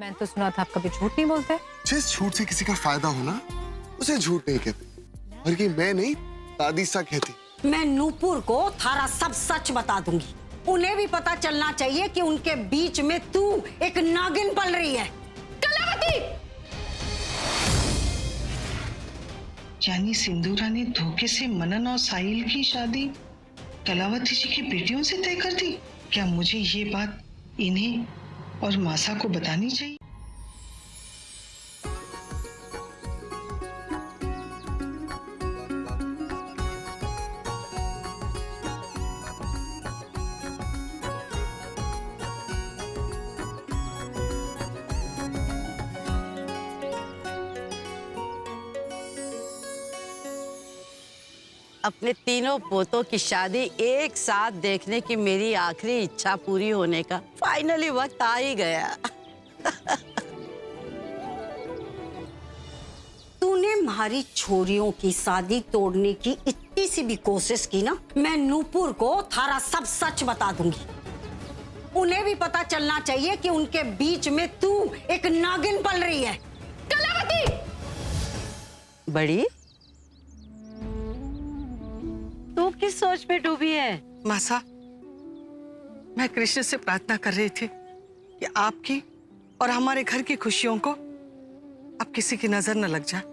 मैंने तो सुना था आप कभी झूठ नहीं बोलते। जिस झूठ से किसी का फायदा हो ना, उसे झूठ नहीं कहते। बल्कि मैं नहीं, दादी सा कहती। मैं नूपुर को थारा सब सच बता दूंगी। उन्हें भी पता चलना चाहिए कि उनके बीच में तू एक नागिन पल रही है। कलावती! यानी सिंदूरा ने धोखे से मनन और साहिल की शादी कलावती जी की बेटियों से तय कर दी। क्या मुझे ये बात इन्हें और मासा को बतानी चाहिए? अपने तीनों पोतों की शादी एक साथ देखने की मेरी आखिरी इच्छा पूरी होने का फाइनली वक्त आ ही गया। तूने हमारी छोरियों की शादी तोड़ने की इतनी सी भी कोशिश की ना, मैं नूपुर को थारा सब सच बता दूंगी। उन्हें भी पता चलना चाहिए कि उनके बीच में तू एक नागिन पल रही है। कलावती! बड़ी तू किस सोच में डूबी है? मासा, मैं कृष्ण से प्रार्थना कर रही थी कि आपकी और हमारे घर की खुशियों को अब किसी की नजर न लग जाए।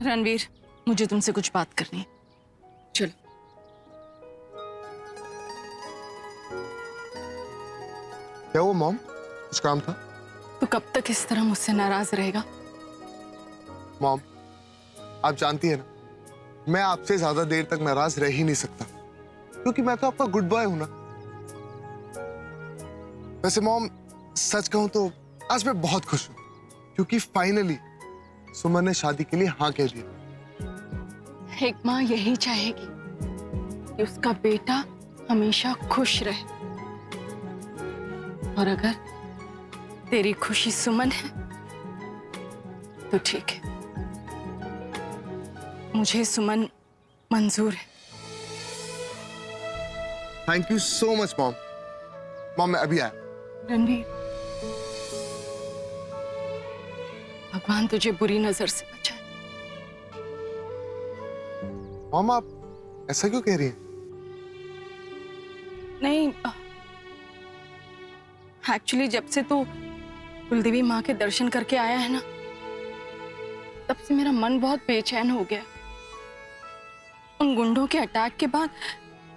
रणवीर, मुझे तुमसे कुछ बात करनी है। चलो। क्या हुआ मॉम? कुछ काम था? तो कब तक इस तरह मुझसे नाराज रहेगा? मॉम, आप जानती है ना, मैं आपसे ज्यादा देर तक नाराज रह ही नहीं सकता, क्योंकि मैं तो आपका गुड बॉय हूं ना। वैसे मॉम, सच कहूं तो आज मैं बहुत खुश हूं, क्योंकि फाइनली सुमन ने शादी के लिए हाँ कह दिया। एक माँ यही चाहेगी कि उसका बेटा हमेशा खुश रहे, और अगर तेरी खुशी सुमन है तो ठीक है, मुझे सुमन मंजूर है। Thank you so much mom. Mom, मैं अभी आया। रणवीर, भगवान तुझे बुरी नजर से बचाए। मॉम, आप ऐसा क्यों कह रही हैं? नहीं, एक्चुअली जब से तो कुलदेवी माँ के दर्शन करके आया है ना, तब से मेरा मन बहुत बेचैन हो गया। उन गुंडों के अटैक के बाद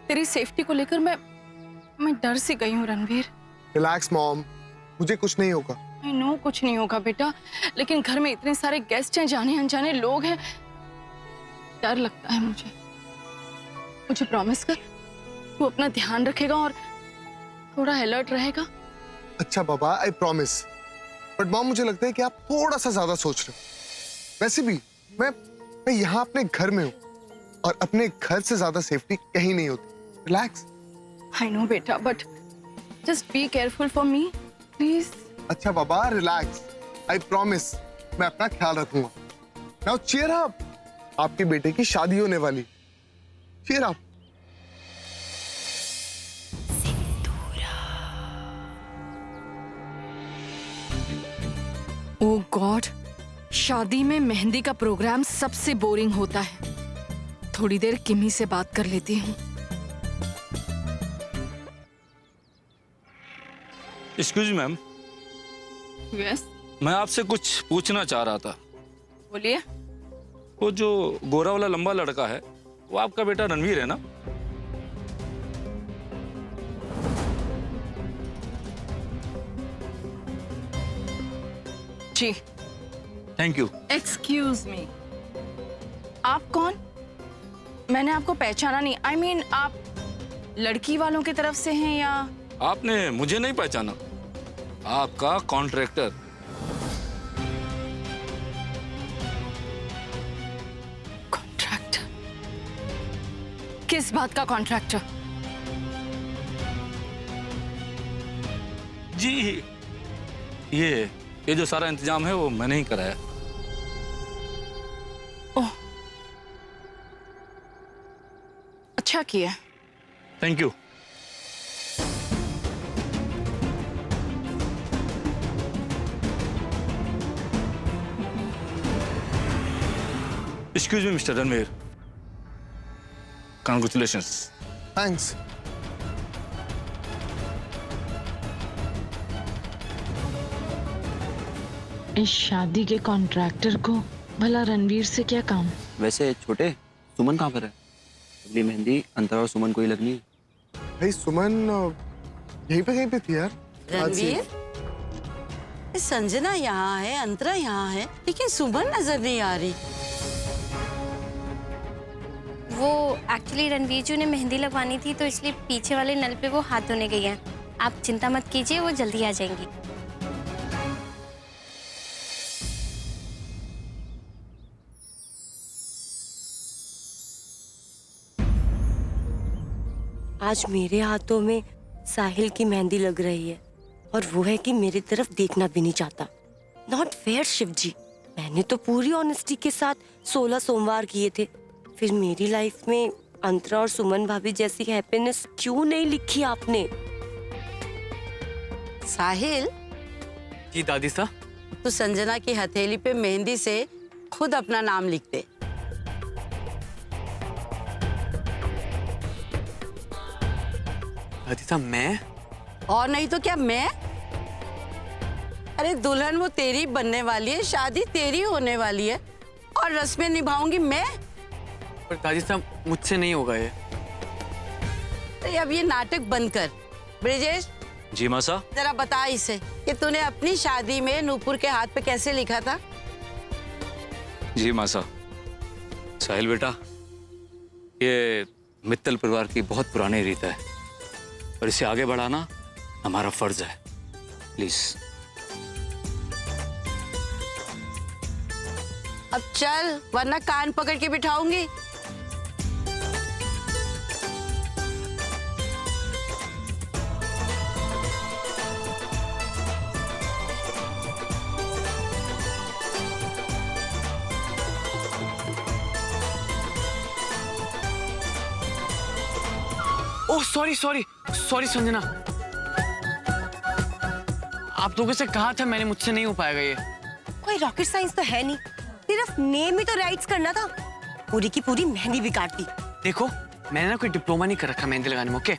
तेरी सेफ्टी को लेकर मैं डर सी गई हूँ रणवीर। रिलैक्स मॉम, मुझे कुछ नहीं होगा। आई नो कुछ नहीं होगा बेटा, लेकिन घर में इतने सारे गेस्ट हैं, जाने अनजाने लोग हैं, डर लगता है मुझे। मुझे प्रॉमिस कर, तू अपना ध्यान रखेगा और थोड़ा अलर्ट रहेगा। अच्छा बाबा, आई प्रॉमिस। बट मॉम, मुझे लगता है कि आप थोड़ा सा ज्यादा सोच रहे हो। वैसे भी मैं यहाँ अपने घर में हूँ, और अपने घर से ज्यादा सेफ्टी कहीं नहीं होती। रिलैक्स। आई नो बेटा, but just be careful for me please. अच्छा बाबा, रिलैक्स। आई प्रॉमिस, मैं अपना ख्याल रखूंगा। नाउ चीयर अप, आपके बेटे की शादी होने वाली। Cheer up. ओह गॉड, शादी में मेहंदी का प्रोग्राम सबसे बोरिंग होता है। थोड़ी देर किमी से बात कर लेती हूँ। एक्सक्यूज मैम, यस, मैं आपसे कुछ पूछना चाह रहा था। बोलिए। वो जो गोरा वाला लंबा लड़का है, वो आपका बेटा रणवीर है ना? जी। Thank you. एक्सक्यूज मी, आप कौन? मैंने आपको पहचाना नहीं। I mean, आप लड़की वालों की तरफ से हैं या? आपने मुझे नहीं पहचाना, आपका कॉन्ट्रैक्टर। कॉन्ट्रैक्टर? किस बात का कॉन्ट्रैक्टर? जी, ये जो सारा इंतजाम है वो मैंने ही कराया। ओह, अच्छा किया। Thank you. Excuse me mister Ranveer, congratulations. Thanks. इस शादी के कॉन्ट्रैक्टर को भला रणवीर से क्या काम? वैसे छोटे, सुमन कहाँ पर है? अगली मेहंदी अंतरा और सुमन को ही लगनी है। भाई सुमन यहीं पे कहीं पे थी यार। रणवीर, संजना यहाँ है, अंतरा यहाँ है, लेकिन सुमन नजर नहीं आ रही। वो एक्चुअली रणवीर जी ने मेहंदी लगवानी थी, तो इसलिए पीछे वाले नल पे वो हाथ धोने गई हैं। आप चिंता मत कीजिए, वो जल्दी आ जाएंगी। आज मेरे हाथों में साहिल की मेहंदी लग रही है और वो है कि मेरी तरफ देखना भी नहीं चाहता। नॉट फेयर शिव जी। मैंने तो पूरी ऑनेस्टी के साथ 16 सोमवार किए थे। फिर मेरी लाइफ में अंतरा और सुमन भाभी जैसी हैप्पीनेस क्यों नहीं लिखी आपने? साहिल, जी दादी सा। तू संजना की हथेली पे मेहंदी से खुद अपना नाम लिख दे। दादी सा मैं? और नहीं तो क्या मैं? अरे दुल्हन वो तेरी बनने वाली है, शादी तेरी होने वाली है और रस्में निभाऊंगी मैं। पर दादी सा मुझसे नहीं होगा ये। तो अब ये नाटक बंद कर। ब्रिजेश, जी मासा। जरा बता इसे कि तूने अपनी शादी में नूपुर के हाथ पे कैसे लिखा था? जी मासा। साहिल बेटा, ये मित्तल परिवार की बहुत पुरानी रीत है और इसे आगे बढ़ाना हमारा फर्ज है। प्लीज। अब चल, वरना कान पकड़ के बिठाऊंगी। Oh sorry sorry sorry Sanjana, आप लोगों से कहा था मैंने, मुझसे नहीं हो पाएगा ये। कोई रॉकेट साइंस तो है नहीं, सिर्फ नेम ही तो राइट्स करना था। पूरी की पूरी मेहंदी बिगाड़ दी। देखो, मैंने ना कोई डिप्लोमा नहीं कर रखा मेहंदी लगाने में, ओके?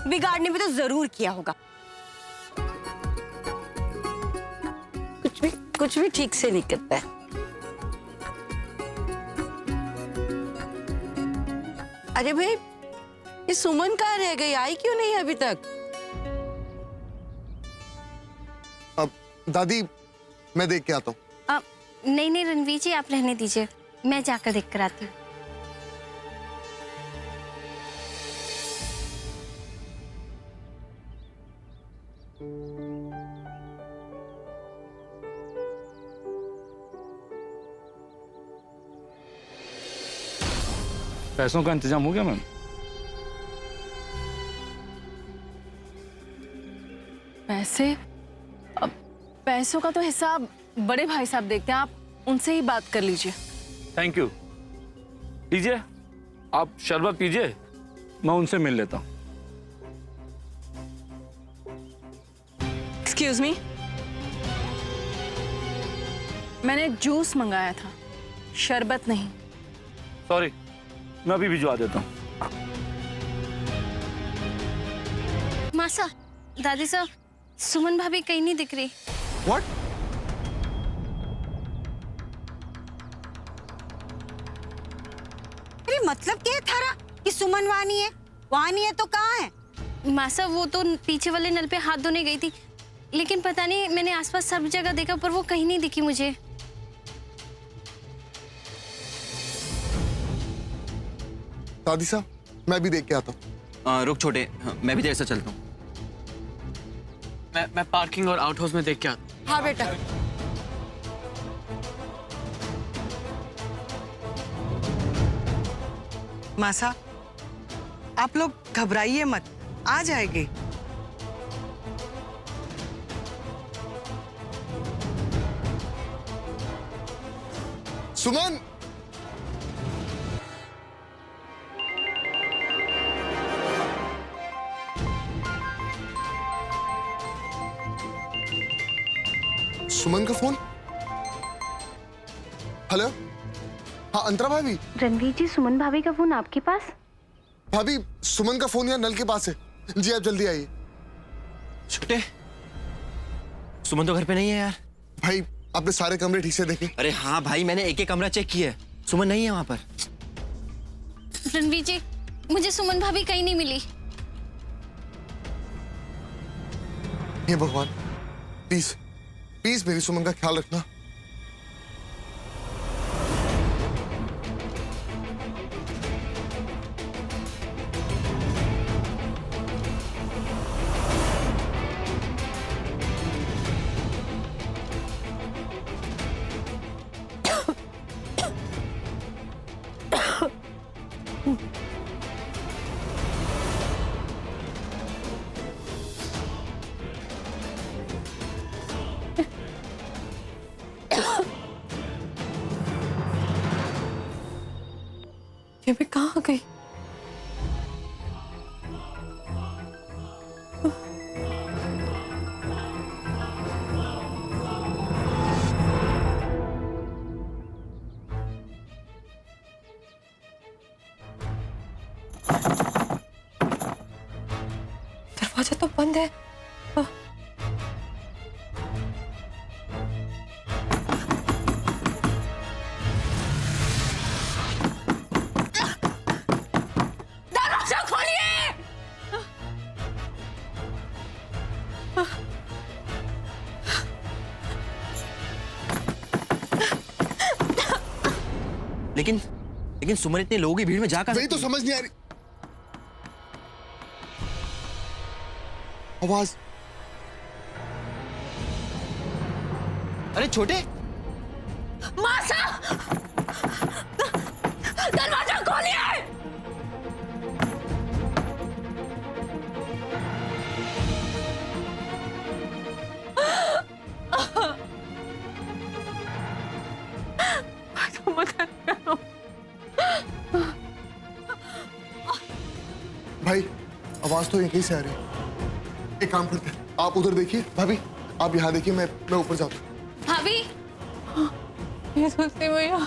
बिगाड़ने में तो जरूर किया होगा। कुछ भी ठीक से नहीं करता है। अरे भाई, ये सुमन कहाँ रह गई? आई क्यों नहीं अभी तक? अब दादी मैं देख के आता हूँ। नहीं नहीं रणवीर जी, आप रहने दीजिए, मैं जाकर देख कर आती हूँ। पैसों का इंतजाम हो गया मैम? पैसे? अब पैसों का तो हिसाब बड़े भाई साहब देखते हैं, आप उनसे ही बात कर लीजिए। Thank you. लीजिए, आप शरबत पीजिए, मैं उनसे मिल लेता हूँ। एक्सक्यूज मी, मैंने जूस मंगाया था, शरबत नहीं। सॉरी, मैं अभी भिजवा देता हूँ। मासा, दादी साहब, सुमन भाभी कहीं नहीं दिख रही। What? अरे मतलब क्या है थारा कि सुमन वहां नहीं है? वहां नहीं है तो कहाँ है? मासा, वो तो पीछे वाले नल पे हाथ धोने गई थी, लेकिन पता नहीं, मैंने आसपास सब जगह देखा पर वो कहीं नहीं दिखी मुझे। दादी साहब, मैं भी देख के आता हूँ। रुक छोटे, मैं भी देर से चलता हूँ। मैं पार्किंग और आउट हाउस में देख के आता हूँ। हाँ बेटा। मासा, आप लोग घबराइए मत, आ जाएंगे। सुमन, सुमन का फोन। हेलो, हाँ अंतरा भाभी। रणवीर जी, सुमन भाभी का फोन आपके पास? भाभी, सुमन का फोन यहाँ नल के पास है। जी आप जल्दी आइए। छोटे, सुमन तो घर पे नहीं है यार। भाई, आपने सारे कमरे ठीक से देखे? अरे हाँ भाई, मैंने एक एक कमरा चेक किया है, सुमन नहीं है वहां पर। रणवीर जी, मुझे सुमन भाभी कहीं नहीं मिली। हे भगवान, प्लीज प्लीज मेरी सुमन का ख्याल रखना। ये मैं कहाँ गई? दरवाजा तो बंद है। लेकिन सुमन इतने लोगों की भीड़ में जाकर वही तो समझ नहीं आ रही। आवाज। अरे छोटे, मासा, दरवाजा खोलिए। मदद करो। भाई, आवाज तो यहीं से आ रही है। एक काम करते हैं, आप उधर देखिए, भाभी आप यहाँ देखिए, मैं ऊपर जाता हूँ। भाभी, ये सोचते भैया,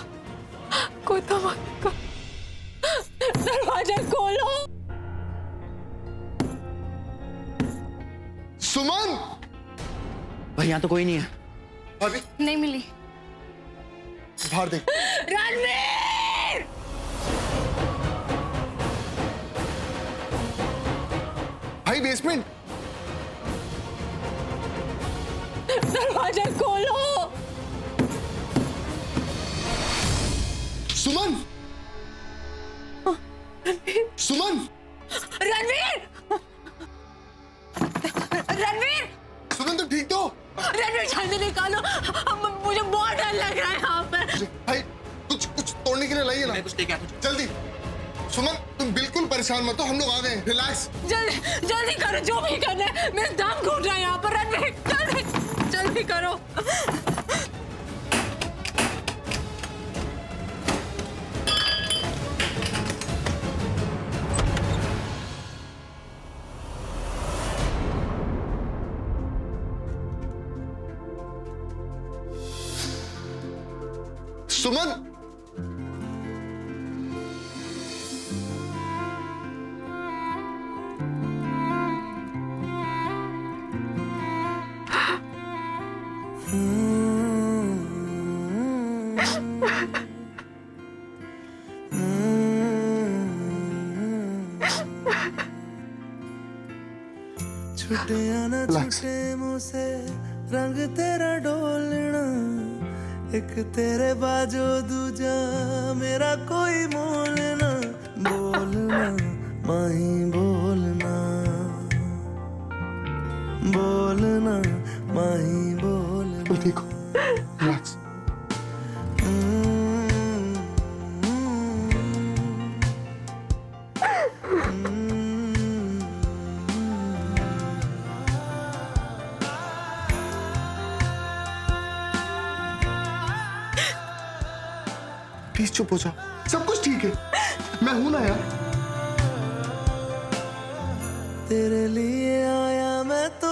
कोई तो मदद करो, दरवाजा खोलो। सुमन! भाई यहाँ तो कोई नहीं है। भाभी नहीं मिली। बाहर देख। रणवीर! भाई बेसमेंट। दरवाजा खोलो। सुमन! सुमन! रणवीर! रणवीर! सुमन तुम ठीक तो? रणवीर जल्दी निकालो, मुझे बहुत डर लग रहा है यहाँ पर। भाई कुछ तोड़ने के लिए लाइए ना। मैं कुछ लेके आता हूँ। जल्दी। सुमन तुम बिल्कुल परेशान मत हो, हम लोग आ गए, रिलैक्स। जल्दी करो, जो भी करना है, मेरा दम घुट रहा है यहाँ पर। रणवीर जल्दी करो। सुमन! छुटिया ना छुटे मुझसे रंग तेरा डोलना, एक तेरे बाजो दूजा मेरा कोई मोल ना। बोल प्लीज चुप हो जाओ, सब कुछ ठीक है, मैं हूं ना यार। तेरे लिए आया मैं तो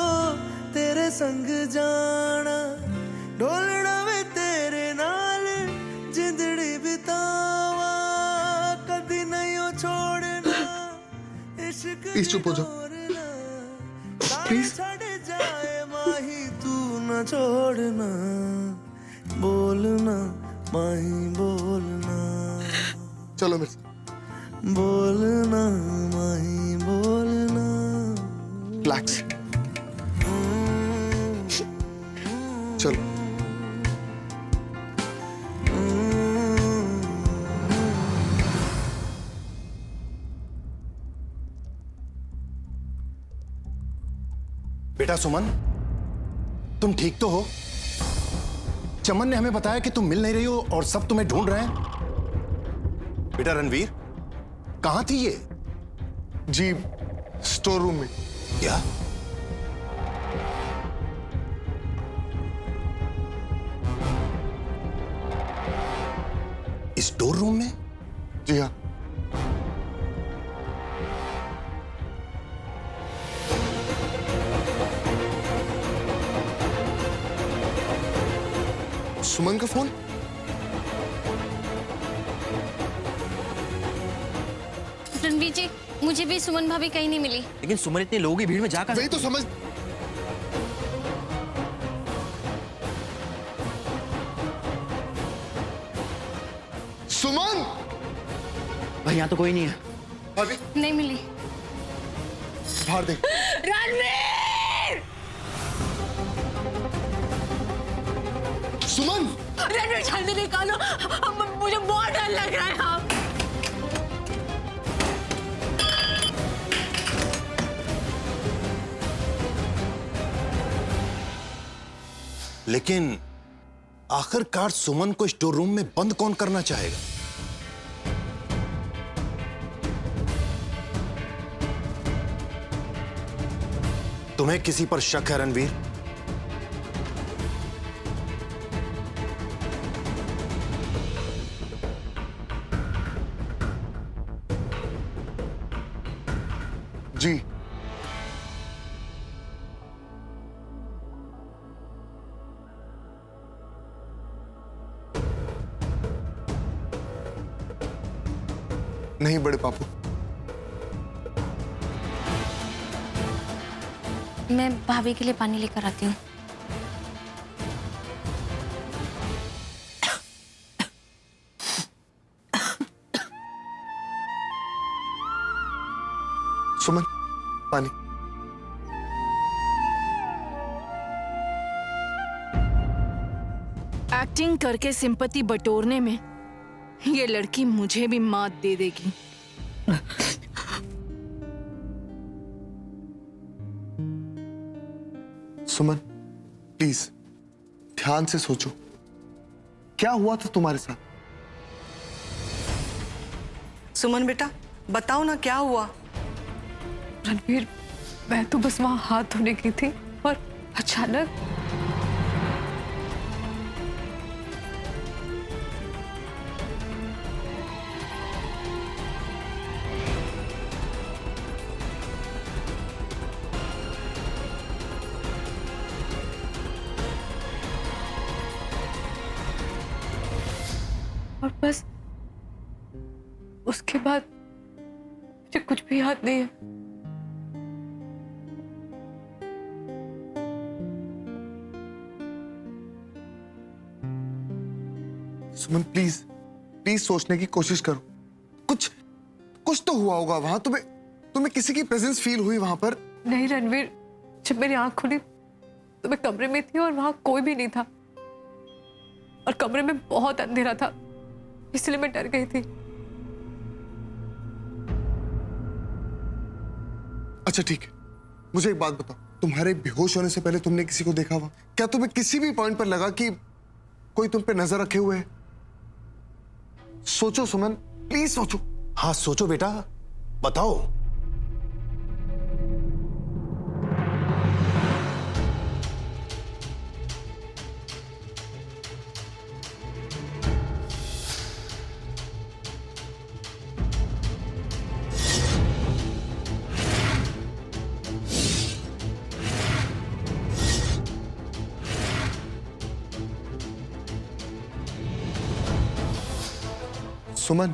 तेरे संग जाना, डोलना वे तेरे नाल जिंदड़ी बितावा, कदी नहीं हो छोड़ना इश्क। प्लीज चुप हो जाओ, प्लीज। जाए माही तू न छोड़ना, बोलना माही बोलना, चलो मेरे साथ। बोलना माही बोलना। रिलैक्स, चलो। बेटा सुमन, तुम ठीक तो हो? चमन ने हमें बताया कि तुम मिल नहीं रही हो और सब तुम्हें ढूंढ रहे हैं। बेटा रणवीर, कहां थी ये? जी, स्टोर रूम में। क्या? स्टोर रूम में? जी हाँ। सुमन का फोन? रणवीर जी, मुझे भी सुमन भाभी कहीं नहीं मिली। लेकिन सुमन इतने लोगों की भीड़ में जाकर वही तो समझ। सुमन! भाई यहाँ तो कोई नहीं है। भाभी नहीं मिली। बाहर देख। रणवीर! सुमन! रणवीर जल्दी निकालो, मुझे बहुत डर लग रहा है। आप लेकिन आखिरकार सुमन को स्टोर रूम में बंद कौन करना चाहेगा? तुम्हें किसी पर शक है रणवीर? जी। नहीं बड़े पापू। मैं भाभी के लिए पानी लेकर आती हूँ। सुमन, पानी। एक्टिंग करके सिंपैथी बटोरने में ये लड़की मुझे भी मात दे देगी। सुमन, प्लीज ध्यान से सोचो, क्या हुआ था तुम्हारे साथ? सुमन बेटा, बताओ ना क्या हुआ? रणवीर, मैं तो बस वहां हाथ धोने की थी और अचानक और बस उसके बाद मुझे कुछ भी याद नहीं है। सुमन प्लीज, प्लीज सोचने की कोशिश करो। कुछ कुछ तो हुआ होगा वहां। तुम्हें किसी की प्रेजेंस फील हुई वहां पर? नहीं रणवीर, जब मेरी आंख खुली तो मैं कमरे में थी और वहां कोई भी नहीं था और कमरे में बहुत अंधेरा था, इसलिए मैं डर गई थी। अच्छा ठीक है, मुझे एक बात बताओ, तुम्हारे बेहोश होने से पहले तुमने किसी को देखा हुआ? क्या तुम्हें किसी भी पॉइंट पर लगा कि कोई तुम पे नजर रखे हुए है? सोचो सुमन, प्लीज सोचो। हाँ सोचो बेटा, बताओ। सुमन,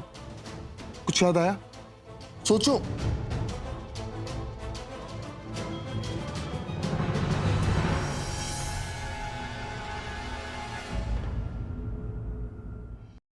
कुछ याद आया? सोचो।